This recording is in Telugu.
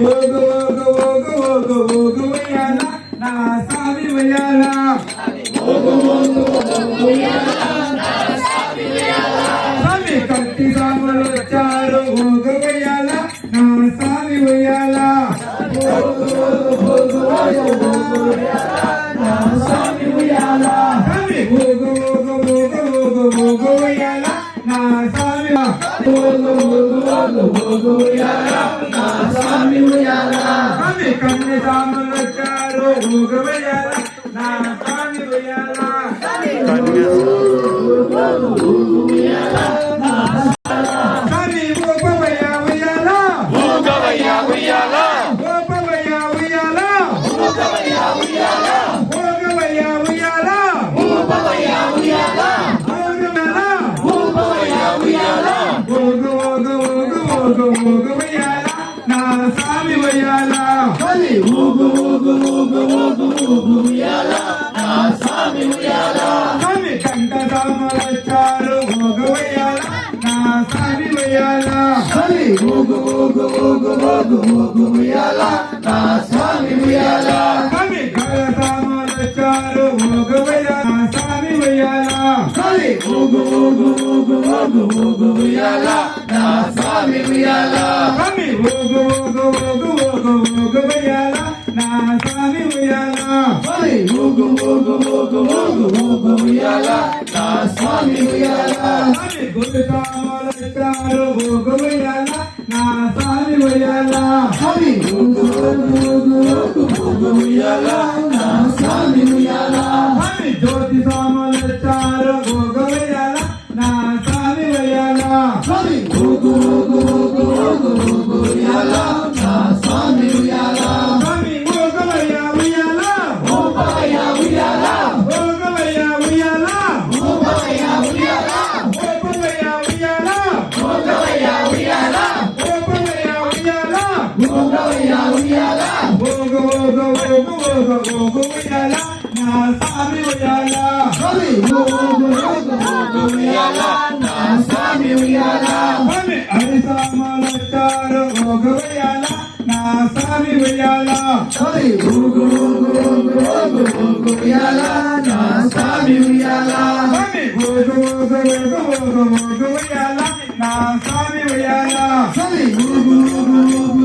ఊగు ఊగు ఊగు ఊగు ఊగు ఉయ్యాల నా స్వామి ఉయ్యాల ఊగు ఊగు ఊగు ఉయ్యాల నా స్వామి ఉయ్యాల స్వామి కత్తి సాములు వచ్చారు ఊగు ఉయ్యాల నా స్వామి ఉయ్యాల ఊగు ఊగు ఊగు ఊగు ఉయ్యాల నా స్వామి ఉయ్యాల స్వామి ఊగు ఊగు ఊగు ఊగు ఊగు ఉయ్యాల నా స్వామి ఊగు ఊగు ఊగు ఊగు ఉయ్యాల నా స్వామి ఉయ్యాల స్వామి కన్య సాములు వచ్చారు ఊగు ఉయ్యాల నా స్వామి ఉయ్యాల స్వామి ఊగవయ్య ఉయ్యాల ఊగవయ్య ఉయ్యాల ఊగవయ్య ఉయ్యాల ఊగవయ్య ఉయ్యాల ఊగవయ్య ఉయ్యాల ఊగవయ్య ఉయ్యాల ఊగవయ్య ఉయ్యాల ఊగు ఊగు ఊగు ఊగు ఊగు ఉయ్యాల నా స్వామి ఉయ్యాల స్వామి ఊగు ఊగు ఊగు ఊగు ఊగు ఉయ్యాల నా స్వామి ఉయ్యాల స్వామి కంట సాములు వచ్చారు ఊగు ఉయ్యాల నా స్వామి ఉయ్యాల స్వామి ఊగు ఊగు ఊగు ఊగు ఊగు ఉయ్యాల నా స్వామి ఉయ్యాల స్వామి కళ్ళ సాములు వచ్చారు ఊగు ఉయ్యాల నా స్వామి ఉయ్యాల స్వామి ఊగు ఊగు ఊగు ఊగు ఊగు ఉయ్యాల నా స్వామి ఉయ్యాల స్వామి ఊగు ఊగు ఊగు ఊగు ఊగు ఉయ్యాల నా స్వామి ఉయ్యాల స్వామి ఊగు ఊగు ఊగు ఊగు ఊగు ఉయ్యాల నా స్వామి ఉయ్యాల స్వామి గుడి సాములు వచ్చారు ఊగు ఉయ్యాల నా స్వామి ఉయ్యాల స్వామి ఊగు ఊగు ఊగు ఊగు ఊగు ఉయ్యాల నా స్వామి ఉయ్యాల స్వామి జ్యోతి సాములు వచ్చారు ఊగు ఉయ్యాల నా స్వామి ఉయ్యాల స్వామి ఊగు ఊగు ఊగు ఊగు ఊగు ఉయ్యాల నా స్వామి ఉయ్యాల స్వామి ఊగవయ్య ఉయ్యాల ఊగవయ్య ఉయ్యాల ఊగవయ్య ఉయ్యాల ఊగవయ్య ఉయ్యాల ఊగవయ్య ఉయ్యాల ఊగవయ్య ఉయ్యాల ఊగవయ్య ఉయ్యాల ఊగవయ్య ఉయ్యాల ఊగు ఊగు ఊగు ఊగు ఊగు ఉయ్యాల నా స్వామి ఉయ్యాల స్వామి ఊగు ఊగు ఊగు ఉయ్యాల నా స్వామి ఉయ్యాల స్వామి హరి సాములు వచ్చారు ఊగు ఉయ్యాల నా స్వామి ఉయ్యాల స్వామి ఊగు ఊగు ఊగు ఊగు ఊగు ఉయ్యాల నా స్వామి ఉయ్యాల స్వామి ఊగు ఊగు ఊగు ఊగు ఊగు ఉయ్యాల నా స్వామి ఉయ్యాల స్వామి ఊగు ఊగు ఊగు